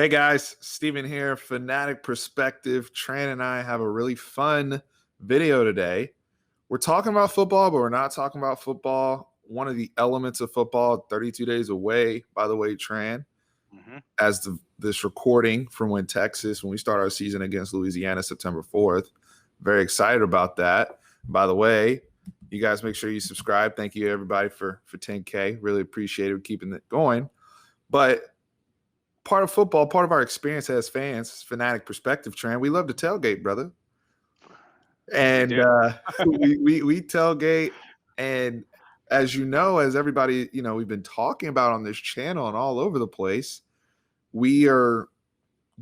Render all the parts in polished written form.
Hey guys, Steven here, Fanatic Perspective. Tran and I have a really fun video today. We're talking about football, but we're not talking about football. One of the elements of football, 32 days away, by the way, Tran, as this recording from when we start our season against Louisiana, September 4th. Very excited about that. By the way, you guys make sure you subscribe. Thank you, everybody, for 10K. Really appreciate it, keeping it going. But part of football, part of our experience as fans, Fanatic Perspective, Tran, we love to tailgate, brother. And we tailgate. And as you know, as everybody, we've been talking about on this channel and all over the place, we are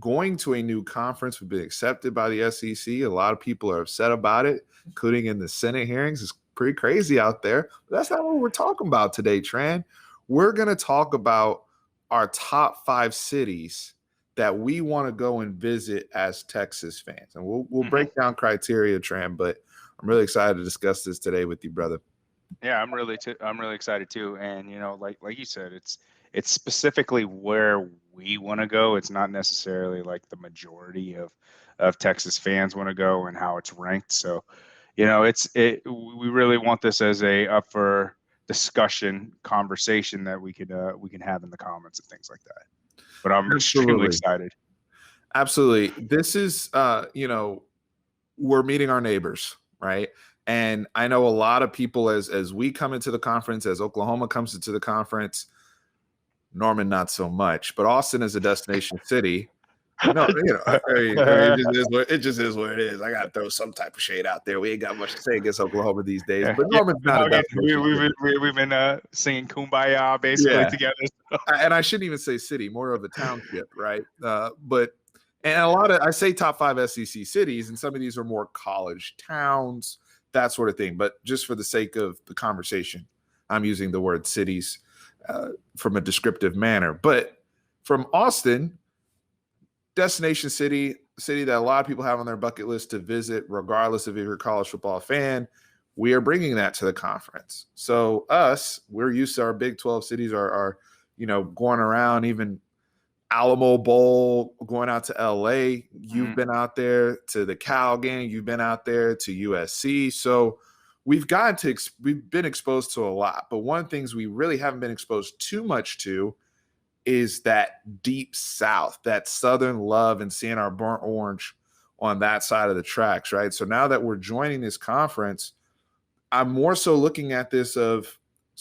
going to a new conference. We've been accepted by the SEC. A lot of people are upset about it, including in the Senate hearings. It's pretty crazy out there. But that's not what we're talking about today, Tran. We're going to talk about our top 5 cities that we want to go and visit as Texas fans. And we'll break down criteria, Tran, but I'm really excited to discuss this today with you, brother. Yeah, I'm really excited too. And like you said, it's specifically where we want to go. It's not necessarily like the majority of Texas fans want to go and how it's ranked. So, we really want this as a up for discussion conversation that we can have in the comments and things like that. But I'm extremely excited. Absolutely. This is we're meeting our neighbors, right? And I know a lot of people as we come into the conference, as Oklahoma comes into the conference, Norman not so much, but Austin is a destination city. It just is what it is. I got to throw some type of shade out there. We ain't got much to say against Oklahoma these days, but Norman's not. We've been singing "Kumbaya" basically together. So. And I shouldn't even say city, more of a township, right? But a lot of I say top 5 SEC cities, and some of these are more college towns, that sort of thing. But just for the sake of the conversation, I'm using the word cities from a descriptive manner. But from Austin. Destination city that a lot of people have on their bucket list to visit, regardless of if you're a college football fan. We are bringing that to the conference. So we're used to our Big 12 cities are going around, even Alamo Bowl, going out to LA. You've been out there to the Cal game. You've been out there to USC. So we've been exposed to a lot. But one of the things we really haven't been exposed too much to is that deep South, that Southern love, and seeing our burnt orange on that side of the tracks, right? So now that we're joining this conference, I'm more so looking at this so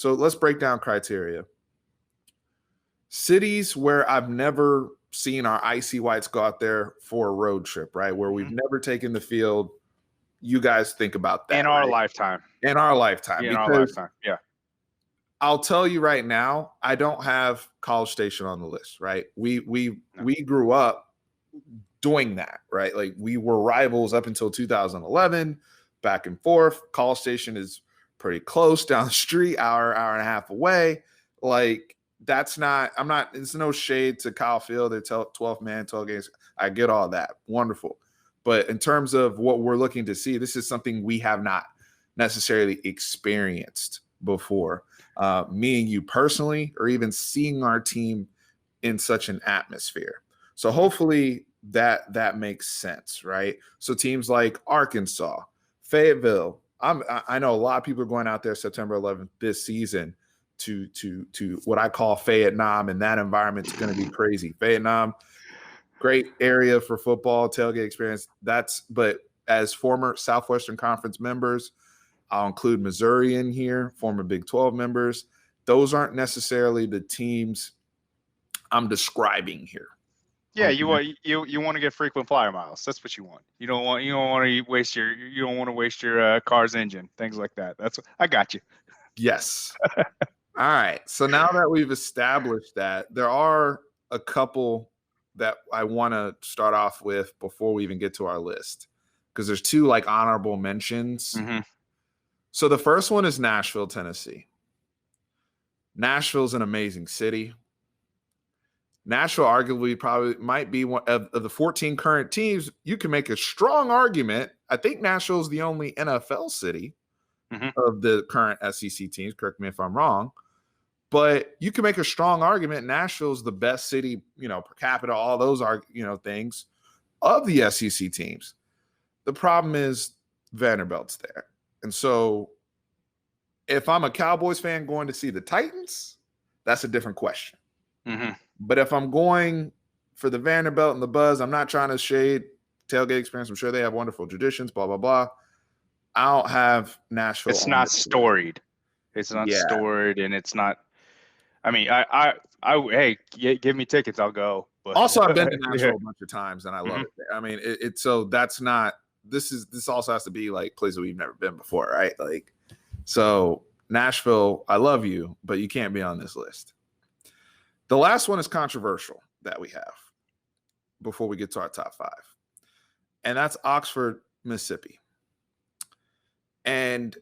let's break down criteria. Cities where I've never seen our Icy Whites go out there for a road trip, right? Where we've never taken the field. You guys think about that. In our lifetime. In our lifetime. Yeah. I'll tell you right now, I don't have College Station on the list, right? We grew up doing that, right? Like we were rivals up until 2011, back and forth. College Station is pretty close down the street, hour and a half away. Like it's no shade to Kyle Field. They tell 12 man, 12 games. I get all that. Wonderful. But in terms of what we're looking to see, this is something we have not necessarily experienced before. Me and you personally, or even seeing our team in such an atmosphere. So hopefully that makes sense, right? So teams like Arkansas, Fayetteville. I know a lot of people are going out there September 11th this season to what I call Fayetteville, and that environment's going to be crazy. Fayetteville, great area for football, tailgate experience. But as former Southwestern Conference members, I'll include Missouri in here, former Big 12 members. Those aren't necessarily the teams I'm describing here. Yeah, you want to get frequent flyer miles. That's what you want. You don't want to waste your car's engine, things like that. I got you. Yes. All right. So now that we've established that, there are a couple that I want to start off with before we even get to our list, because there's 2 honorable mentions. So the first one is Nashville, Tennessee. Nashville's an amazing city. Nashville arguably probably might be one of the 14 current teams. You can make a strong argument. I think Nashville is the only NFL city of the current SEC teams. Correct me if I'm wrong. But you can make a strong argument. Nashville's the best city, per capita, all those are, things of the SEC teams. The problem is Vanderbilt's there. And so if I'm a Cowboys fan going to see the Titans, that's a different question. Mm-hmm. But if I'm going for the Vanderbilt and the buzz, I'm not trying to shade tailgate experience. I'm sure they have wonderful traditions, blah, blah, blah. I don't have Nashville. It's not storied. It's not storied, and it's not. I mean, hey, give me tickets, I'll go. But also, I've been to Nashville a bunch of times, and I love it there. I mean, so that's not. This also has to be like places we've never been before, right? Like, so Nashville, I love you, but you can't be on this list. The last one is controversial that we have before we get to our top 5, and that's Oxford, Mississippi. And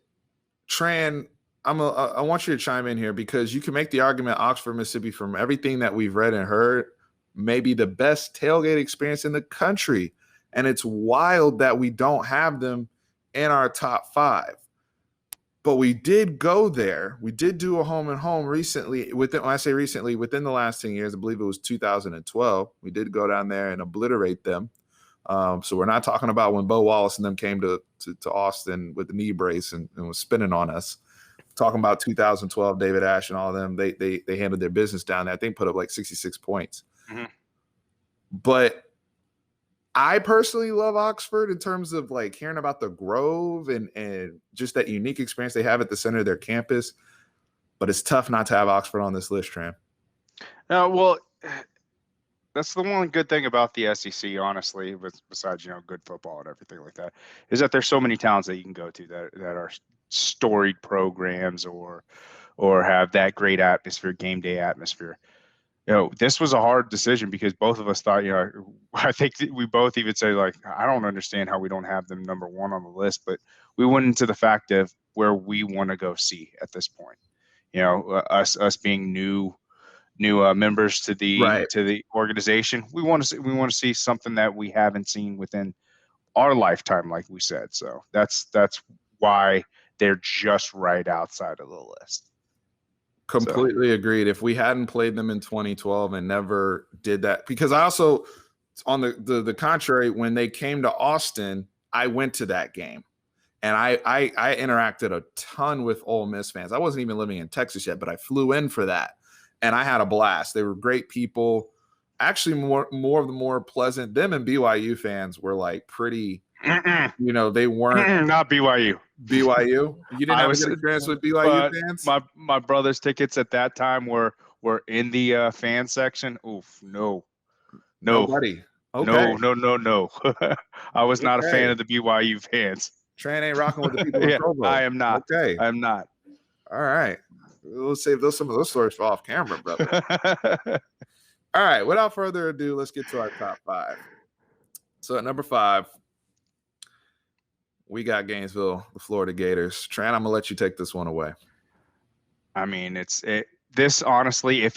Tran, I want you to chime in here because you can make the argument Oxford, Mississippi, from everything that we've read and heard, maybe the best tailgate experience in the country. And it's wild that we don't have them in our top 5. But we did go there. We did do a home and home recently. When I say recently, within the last 10 years, I believe it was 2012. We did go down there and obliterate them. So we're not talking about when Bo Wallace and them came to Austin with the knee brace and was spinning on us. Talking about 2012, David Ash and all of them, they handled their business down there. I think put up like 66 points. Mm-hmm. But I personally love Oxford in terms of like hearing about the Grove and just that unique experience they have at the center of their campus. But it's tough not to have Oxford on this list, Tran. Well, that's the one good thing about the SEC, honestly, besides, good football and everything like that, is that there's so many towns that you can go to that are storied programs or have that great atmosphere, game day atmosphere. This was a hard decision because both of us thought, I think we both even say, like, I don't understand how we don't have them number 1 on the list, but we went into the fact of where we want to go see at this point. Us being new members to the organization, we want to see something that we haven't seen within our lifetime, like we said. So that's why they're just right outside of the list. Completely agreed. If we hadn't played them in 2012 and never did that, because I also, on the contrary, when they came to Austin, I went to that game. And I interacted a ton with Ole Miss fans. I wasn't even living in Texas yet, but I flew in for that. And I had a blast. They were great people. Actually, more pleasant. Them and BYU fans were like pretty, they weren't. Not BYU. BYU? You didn't have a good experience with BYU fans? My brother's tickets at that time were in the fan section. Oof, no. Nobody. Okay. No. I was not a fan of the BYU fans. Tran ain't rocking with the people in Provo. I am not. Okay. I am not. All right. We'll save some of those stories for off camera, brother. All right. Without further ado, let's get to our top 5. So at number 5, we got Gainesville, the Florida Gators. Tran, I'm gonna let you take this one away. I mean, this honestly, if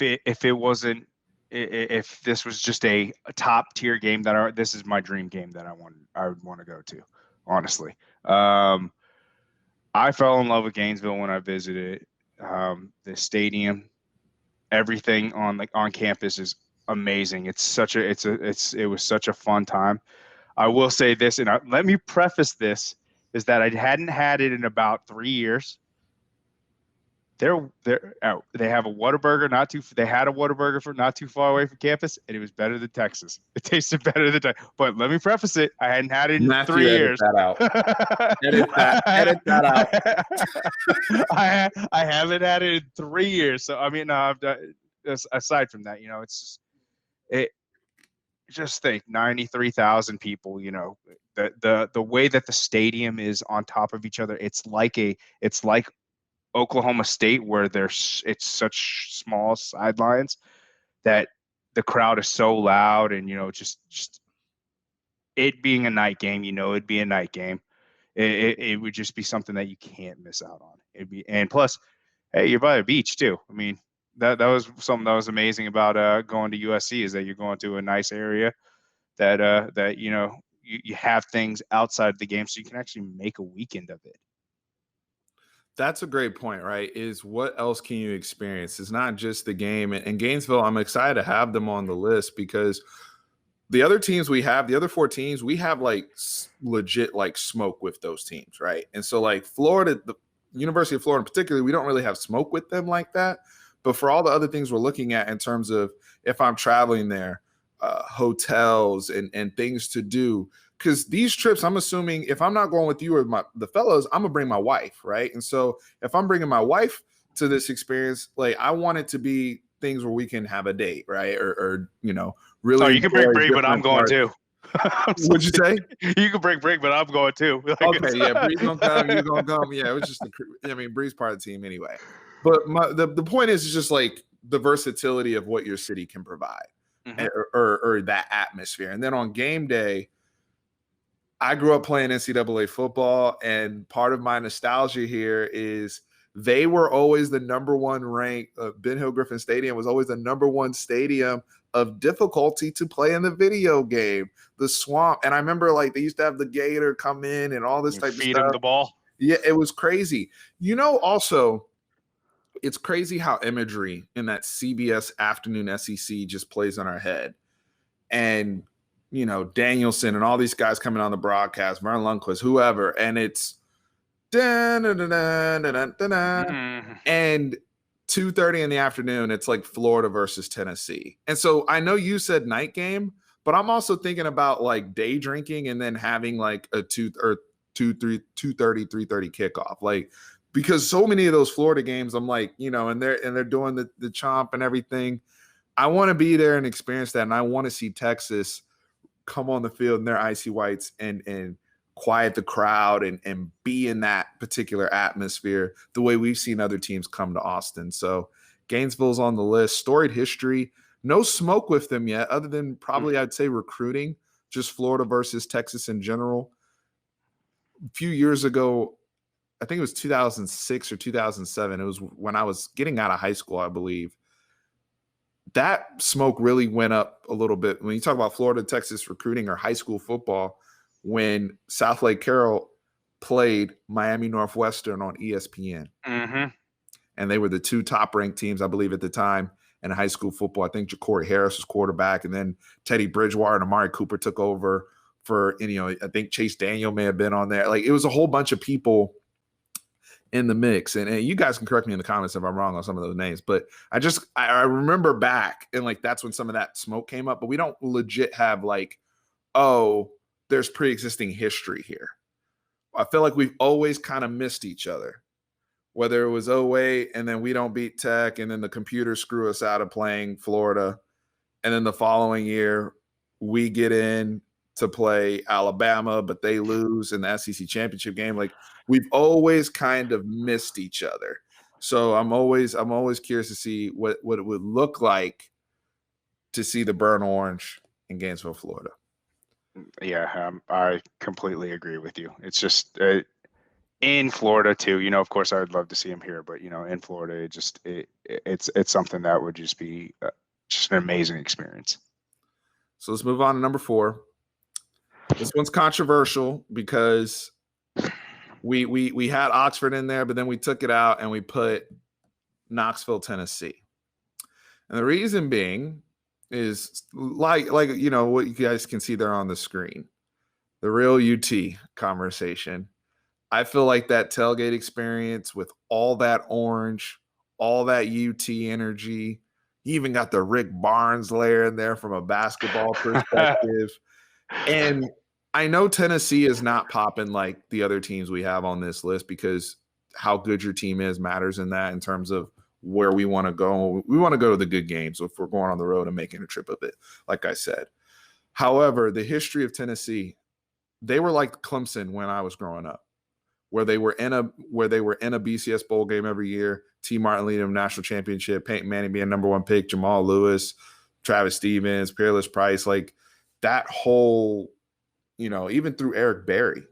this was just a top tier game this is my dream game that I would want to go to. Honestly, I fell in love with Gainesville when I visited. The stadium, everything on campus is amazing. It was such a fun time. I will say this, and let me preface this, is that I hadn't had it in about 3 years. They have a Whataburger they had a Whataburger for not too far away from campus, and it was better than Texas. It tasted better than Texas. But let me preface it, I hadn't had it in Matthew, 3 years. Edit that out. Edit that out. I haven't had it in 3 years. So I mean, aside from that, it's just think 93,000 people, the way that the stadium is on top of each other, it's like Oklahoma State, where it's such small sidelines that the crowd is so loud, and just it being a night game, it'd be a night game. It would just be something that you can't miss out on. And plus, hey, you're by the beach too. I mean, that was something that was amazing about going to USC, is that you're going to a nice area that you have things outside the game, so you can actually make a weekend of it. That's a great point, right? Is what else can you experience? It's not just the game. And Gainesville, I'm excited to have them on the list because the other teams we have, the other four teams, we have like legit like smoke with those teams, right? And so like Florida, the University of Florida in particular, we don't really have smoke with them like that. But for all the other things we're looking at in terms of if I'm traveling there, hotels and things to do, because these trips, I'm assuming if I'm not going with you or the fellows, I'm gonna bring my wife, right? And so if I'm bringing my wife to this experience, like I want it to be things where we can have a date, right? Or really. Oh, you can bring Brig, but I'm going parts. too. What'd you say? You can bring Brig, but I'm going too. Like, okay, yeah, Bree's gonna come, you're gonna come. Yeah, it was just Bree's part of the team anyway. But the point is just like the versatility of what your city can provide, or that atmosphere. And then on game day, I grew up playing NCAA football, and part of my nostalgia here is they were always the number one ranked. Ben Hill Griffin Stadium was always the number one stadium of difficulty to play in the video game. The Swamp, and I remember like they used to have the Gator come in and all this type of stuff. Feed him the ball. Yeah, it was crazy. Also, it's crazy how imagery in that CBS afternoon SEC just plays on our head, and Danielson and all these guys coming on the broadcast, Vern Lundquist, whoever, and it's and 2:30 in the afternoon, it's like Florida versus Tennessee. And so I know you said night game, but I'm also thinking about like day drinking and then having like a 2:30 kickoff, like because so many of those Florida games, I'm like, and they're doing the chomp and everything. I want to be there and experience that, and I want to see Texas come on the field in their icy whites and quiet the crowd and be in that particular atmosphere the way we've seen other teams come to Austin. So Gainesville's on the list. Storied history. No smoke with them yet, other than probably I'd say recruiting, just Florida versus Texas in general. A few years ago, I think it was 2006 or 2007. It was when I was getting out of high school, I believe. That smoke really went up a little bit when you talk about Florida, Texas recruiting or high school football, when South Lake Carroll played Miami Northwestern on ESPN. And they were the two top ranked teams, I believe, at the time in high school football. I think Ja'Cory Harris was quarterback, and then Teddy Bridgewater and Amari Cooper took over for, I think Chase Daniel may have been on there. Like it was a whole bunch of people in the mix, and you guys can correct me in the comments if I'm wrong on some of those names, but I remember back and like that's when some of that smoke came up, but we don't legit have like, oh, there's pre-existing history here. I feel like we've always kind of missed each other, whether it was 08 and then we don't beat Tech and then the computers screw us out of playing Florida, and then the following year we get in to play Alabama, but they lose in the SEC championship game. Like we've always kind of missed each other. So I'm always curious to see what it would look like to see the burnt orange in Gainesville, Florida. Yeah, I completely agree with you. It's just in Florida too. Of course, I would love to see him here, but in Florida, it's something that would just be just an amazing experience. So let's move on to number 4. This one's controversial because we had Oxford in there, but then we took it out and we put Knoxville, Tennessee. And the reason being is like what you guys can see there on the screen, the real UT conversation. I feel like that tailgate experience with all that orange, all that UT energy. You even got the Rick Barnes layer in there from a basketball perspective. And I know Tennessee is not popping like the other teams we have on this list because how good your team is matters in that in terms of where we want to go. We want to go to the good games if we're going on the road and making a trip of it, like I said. However, the history of Tennessee, they were like Clemson when I was growing up, where they were in a BCS bowl game every year. T. Martin leading them national championship, Peyton Manning being number 1 pick, Jamal Lewis, Travis Stevens, Peerless Price, like that whole, even through Eric Berry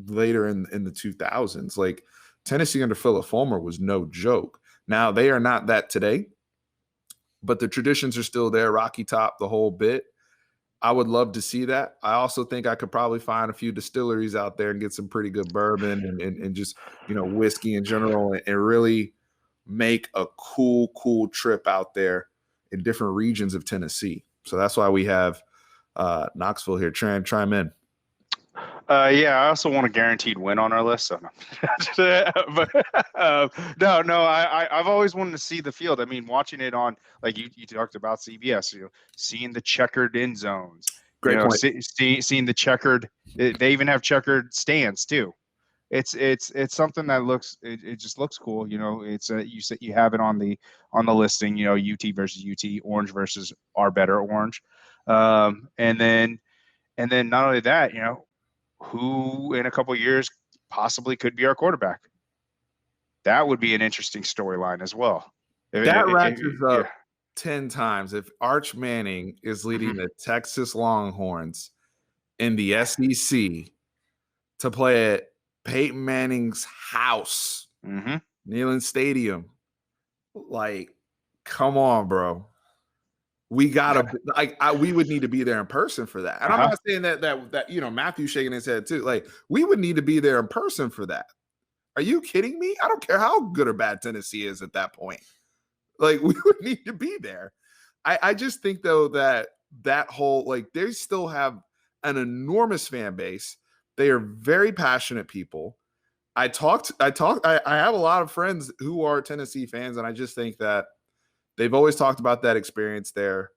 later in the 2000s, like Tennessee under Philip Fulmer was no joke. Now they are not that today, but the traditions are still there. Rocky Top, the whole bit. I would love to see that. I also think I could probably find a few distilleries out there and get some pretty good bourbon and just, whiskey in general and really make a cool trip out there in different regions of Tennessee. So that's why we have Knoxville here. Chime in. Yeah, I also want a guaranteed win on our list. So no. But no. I've always wanted to see the field. I mean, watching it on, like you talked about CBS, seeing the checkered end zones, Great point. seeing the checkered. They even have checkered stands too. It's something that looks it just looks cool. It's you have it on the listing. UT versus UT, orange versus our better orange, and then not only that, who in a couple of years possibly could be our quarterback. That would be an interesting storyline as well. That ratchets up 10 times if Arch Manning is leading the Texas Longhorns in the SEC to play at Peyton Manning's house, Neyland Stadium. Like, come on, bro. We gotta we would need to be there in person for that. And I'm not saying that Matthew's shaking his head too. Like, we would need to be there in person for that. Are you kidding me? I don't care how good or bad Tennessee is at that point. Like, we would need to be there. I just think though that whole, like, they still have an enormous fan base. They are very passionate people. I have a lot of friends who are Tennessee fans, and I just think that they've always talked about that experience there.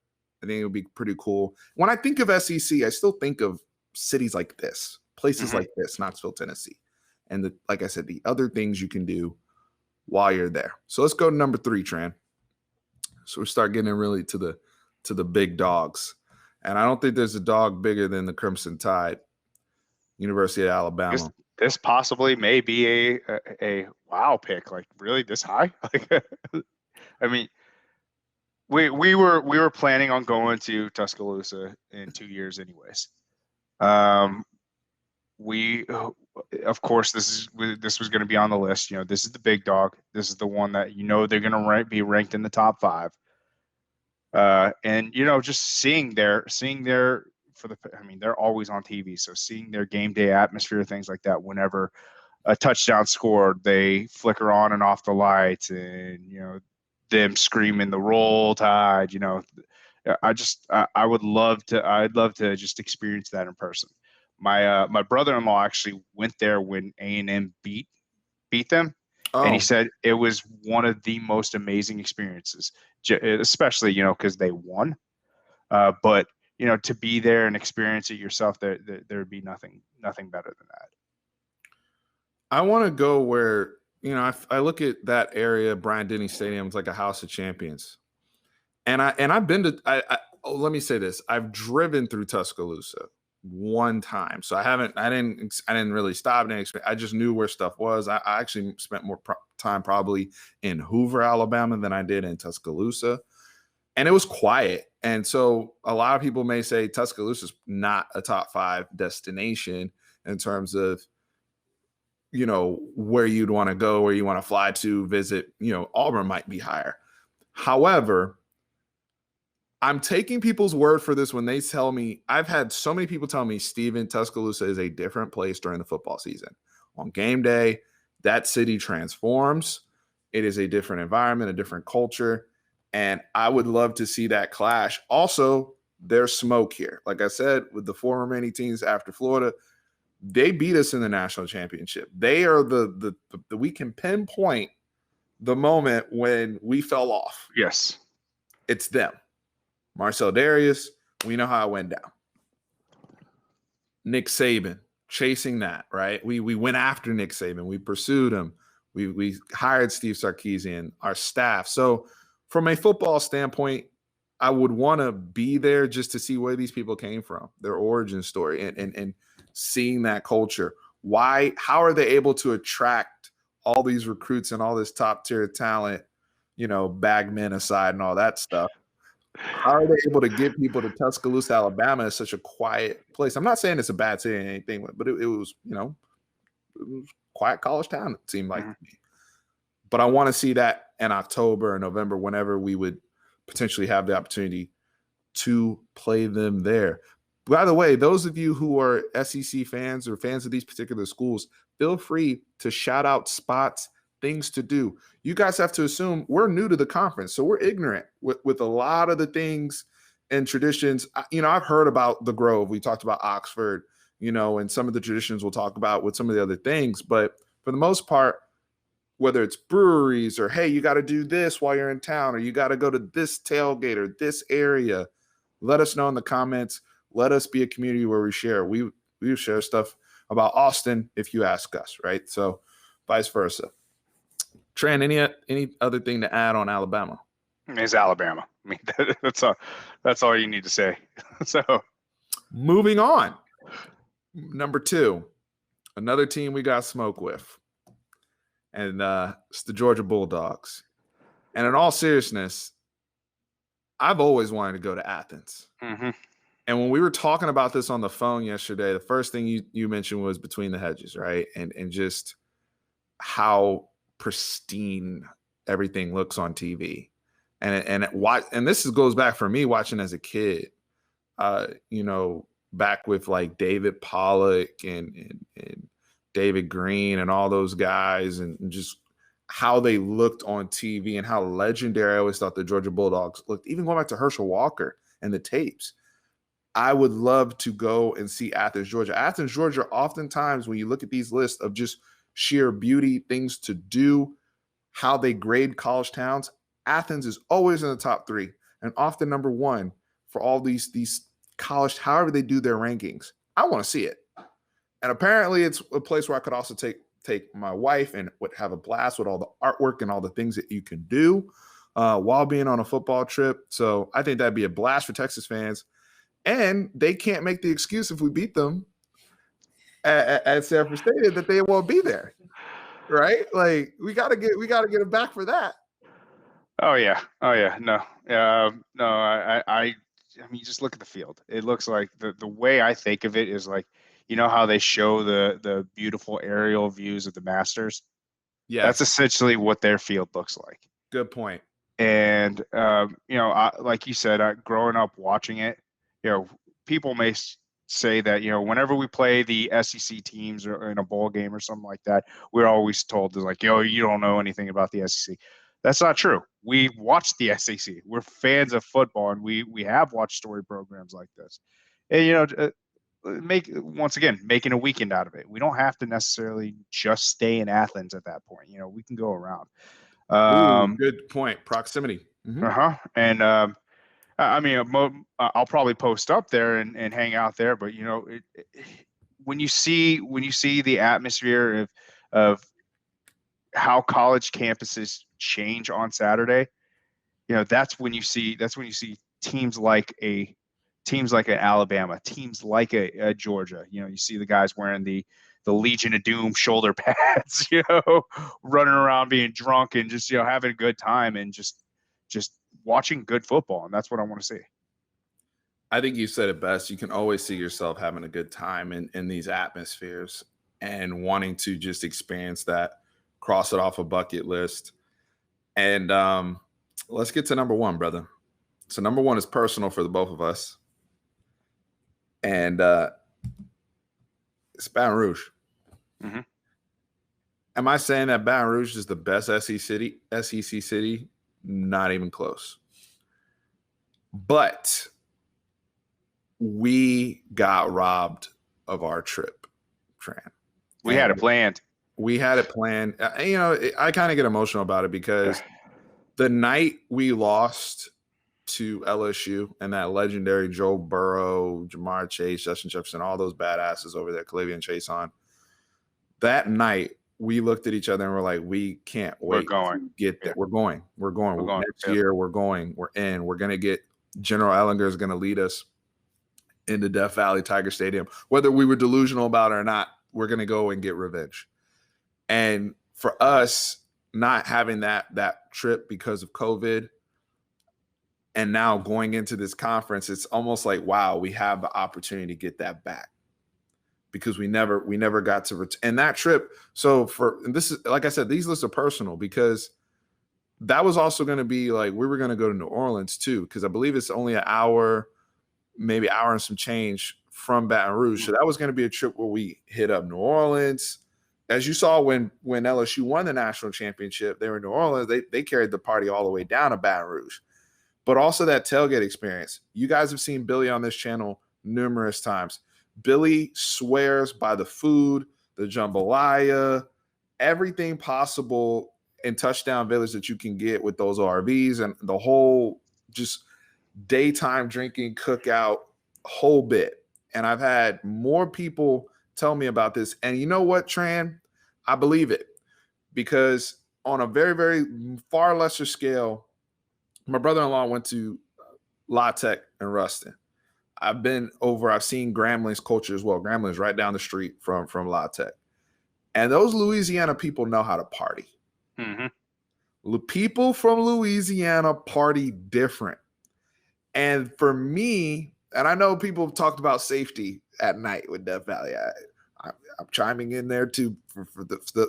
I think it would be pretty cool. When I think of SEC, I still think of cities like this, places like this, Knoxville, Tennessee. And like I said, the other things you can do while you're there. So let's go to number 3, Tran. So we start getting really to the big dogs. And I don't think there's a dog bigger than the Crimson Tide, University of Alabama. This possibly may be a wow pick. Like, really this high? I mean, we were planning on going to Tuscaloosa in 2 years anyways. We of course this was going to be on the list. This is the big dog. This is the one that they're going to be ranked in the top 5. And just seeing their they're always on TV, so seeing their game day atmosphere, things like that. Whenever a touchdown scored, they flicker on and off the lights, and them screaming the Roll Tide. I'd love to just experience that in person. My brother-in-law actually went there when A&M beat them, and he said it was one of the most amazing experiences, especially because they won. But to be there and experience it yourself, there would be nothing better than that. I want to go where, I look at that area, Bryant-Denny Stadium, it's like a house of champions. And I've been to, let me say this. I've driven through Tuscaloosa one time. So I didn't really stop. I just knew where stuff was. I actually spent more time probably in Hoover, Alabama than I did in Tuscaloosa. And it was quiet. And so a lot of people may say Tuscaloosa is not a top 5 destination in terms of, where you'd want to go, where you want to fly to visit. Auburn might be higher. However, I'm taking people's word for this when they tell me, I've had so many people tell me, Steven, Tuscaloosa is a different place during the football season. On game day, that city transforms. It is a different environment, a different culture. And I would love to see that clash. Also, there's smoke here. Like I said, with the 4 remaining teams after Florida, they beat us in the national championship. They are the we can pinpoint the moment when we fell off. Yes. It's them. Marcel Darius, we know how it went down. Nick Saban, chasing that, right? We went after Nick Saban. We pursued him. We hired Steve Sarkisian, our staff. So from a football standpoint, I would want to be there just to see where these people came from, their origin story, and seeing that culture. How are they able to attract all these recruits and all this top tier talent, bagmen aside and all that stuff? How are they able to get people to Tuscaloosa, Alabama? Is such a quiet place. I'm not saying it's a bad city or anything, but it was, it was quiet college town, it seemed like to me. But I want to see that in October or November, whenever we would potentially have the opportunity to play them there. By the way, those of you who are SEC fans or fans of these particular schools, feel free to shout out spots, things to do. You guys have to assume we're new to the conference, so we're ignorant with a lot of the things and traditions. I've heard about the Grove. We talked about Oxford, and some of the traditions we'll talk about with some of the other things. But for the most part, whether it's breweries or, hey, you got to do this while you're in town, or you got to go to this tailgate or this area, let us know in the comments. Let us be a community where we share. We share stuff about Austin if you ask us, right? So vice versa. Tran, any other thing to add on Alabama? It's Alabama. I mean, that's all you need to say. So moving on. Number 2, another team we got smoke with. And it's the Georgia Bulldogs. And in all seriousness, I've always wanted to go to Athens. Mm-hmm. And when we were talking about this on the phone yesterday, the first thing you mentioned was Between the Hedges, right? And just how pristine everything looks on TV. And this goes back for me watching as a kid, back with like David Pollock and David Green and all those guys, and just how they looked on TV and how legendary I always thought the Georgia Bulldogs looked, even going back to Herschel Walker and the tapes. I would love to go and see Athens, Georgia. Athens, Georgia, oftentimes when you look at these lists of just sheer beauty, things to do, how they grade college towns, Athens is always in the top 3 and often number 1 for all these college, however they do their rankings. I want to see it. And apparently it's a place where I could also take my wife and would have a blast with all the artwork and all the things that you can do while being on a football trip. So I think that'd be a blast for Texas fans. And they can't make the excuse if we beat them at Sanford Stadium that they won't be there, right? Like we gotta get them back for that. Oh yeah. No. I mean, just look at the field. It looks like the way I think of it is like, how they show the beautiful aerial views of the Masters. Yeah, that's essentially what their field looks like. Good point. And like you said, growing up watching it, people may say that, whenever we play the SEC teams or in a bowl game or something like that, we're always told like, you don't know anything about the SEC. That's not true. We watch the SEC. We're fans of football, and we have watched story programs like this. And making a weekend out of it. We don't have to necessarily just stay in Athens at that point. We can go around. Good point. Proximity. Mm-hmm. And I mean, I'll probably post up there and hang out there. But when you see the atmosphere of how college campuses change on Saturday, that's when you see teams like an Alabama, teams like a Georgia. You see the guys wearing the Legion of Doom shoulder pads, running around being drunk and just having a good time and just watching good football. And that's what I want to see. I think you said it best. You can always see yourself having a good time in these atmospheres and wanting to just experience that, cross it off a bucket list. And let's get to number 1, brother. So number 1 is personal for the both of us. And it's Baton Rouge. Mm-hmm. Am I saying that Baton Rouge is the best SEC city? Not even close. But we got robbed of our trip, Tran. We had it planned. I kind of get emotional about it because the night we lost to LSU and that legendary Joe Burrow, Jamar Chase, Justin Jefferson, all those badasses over there, Calavian Chase on, that night we looked at each other and we're like, we can't wait to get there. We're going. Next year, we're going. We're in. We're going to get General Ellinger is going to lead us into Death Valley Tiger Stadium. Whether we were delusional about it or not, we're going to go and get revenge. And for us, not having that trip because of COVID and now going into this conference, it's almost like, wow, we have the opportunity to get that back because we never got to and that trip. So this is, like I said, these lists are personal because that was also going to be like, we were going to go to New Orleans too, because I believe it's only an hour, maybe hour and some change from Baton Rouge. So that was going to be a trip where we hit up New Orleans. As you saw when LSU won the national championship, they were in New Orleans. They carried the party all the way down to Baton Rouge. But also that tailgate experience. You guys have seen Billy on this channel numerous times. Billy swears by the food, the jambalaya, everything possible in Touchdown Village that you can get with those RVs and the whole just daytime drinking cookout whole bit. And I've had more people tell me about this. And you know what, Tran? I believe it, because on a very, very far lesser scale, my brother-in-law went to La Tech in Ruston. I've seen Gramblin's culture as well. Grambling's right down the street from La Tech. And those Louisiana people know how to party. Mm-hmm. People from Louisiana party different. And for me, and I know people have talked about safety at night with Death Valley. I'm chiming in there too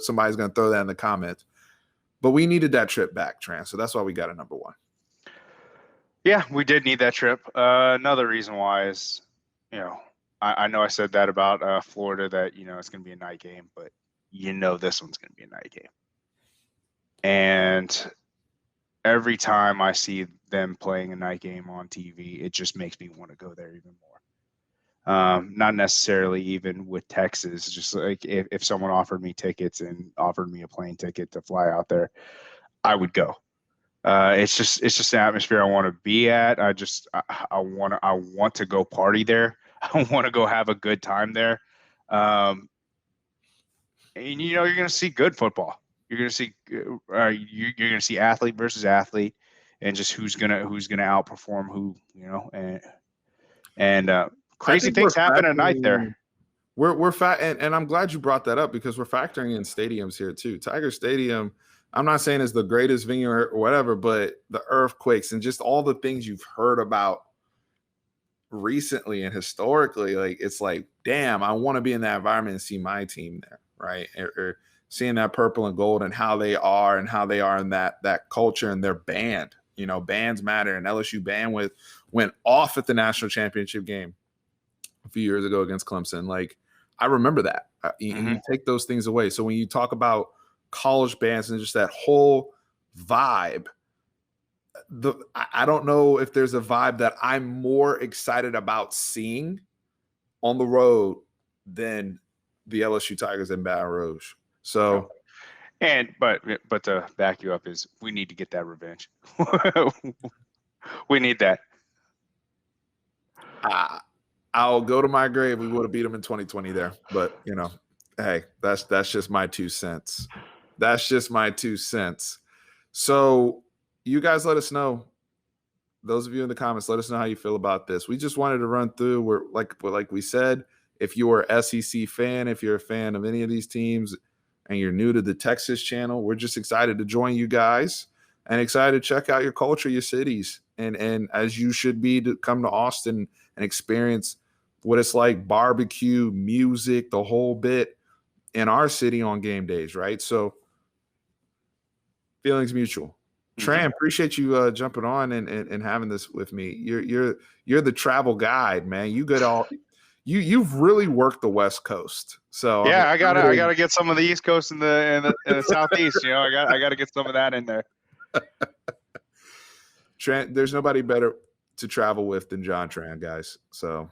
somebody's going to throw that in the comments. But we needed that trip back, Tran. So that's why we got a number one. Yeah, we did need that trip. Another reason why is, I know I said that about Florida, that, it's going to be a night game, but this one's going to be a night game. And every time I see them playing a night game on TV, it just makes me want to go there even more. Not necessarily even with Texas, just like if someone offered me tickets and offered me a plane ticket to fly out there, I would go. It's just an atmosphere I want to be at. I want to go party there. I want to go have a good time there. And you're going to see good football. You're going to see athlete versus athlete, and just who's gonna outperform who, and crazy things happen at night there. We're and I'm glad you brought that up, because we're factoring in stadiums here too. Tiger Stadium, I'm not saying it's the greatest venue or whatever, but the earthquakes and just all the things you've heard about recently and historically, like, it's like, damn, I want to be in that environment and see my team there, right? Or seeing that purple and gold and how they are in that culture and their band. Bands matter, and LSU band went off at the national championship game a few years ago against Clemson. Like, I remember that. You take those things away. So when you talk about college bands and just that whole vibe, I don't know if there's a vibe that I'm more excited about seeing on the road than the LSU Tigers in Baton Rouge. So, but to back you up is, we need to get that revenge. We need that. I'll go to my grave. We would have beat them in 2020 there, but hey, that's just my 2 cents. That's just my 2 cents. So you guys let us know. Those of you in the comments, let us know how you feel about this. We just wanted to run through. We're like we said, if you're an SEC fan, if you're a fan of any of these teams, and you're new to the Texas channel, we're just excited to join you guys and excited to check out your culture, your cities, and as you should be, to come to Austin and experience what it's like, barbecue, music, the whole bit in our city on game days, right? So feelings mutual. Tran, appreciate you jumping on and having this with me. You're the travel guide, man. You've really worked the West Coast. So yeah, I gotta get some of the East Coast and the Southeast. I gotta get some of that in there. Tran, there's nobody better to travel with than John Tran, guys. So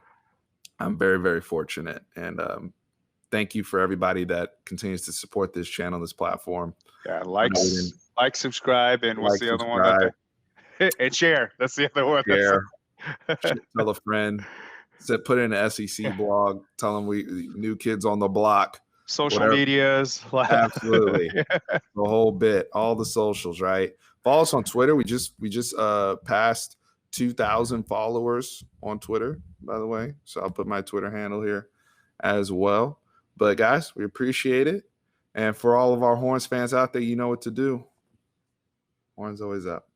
I'm very, very fortunate, and thank you for everybody that continues to support this channel, this platform. Yeah, like, subscribe, and what's the other one? And share. That's the other one. Share. Tell a friend. Put in an SEC blog. Tell them we new kids on the block. Social medias. Absolutely. The whole bit. All the socials, right? Follow us on Twitter. We just passed 2,000 followers on Twitter, by the way. So I'll put my Twitter handle here as well. But guys, we appreciate it. And for all of our Horns fans out there, you know what to do. Horns always up.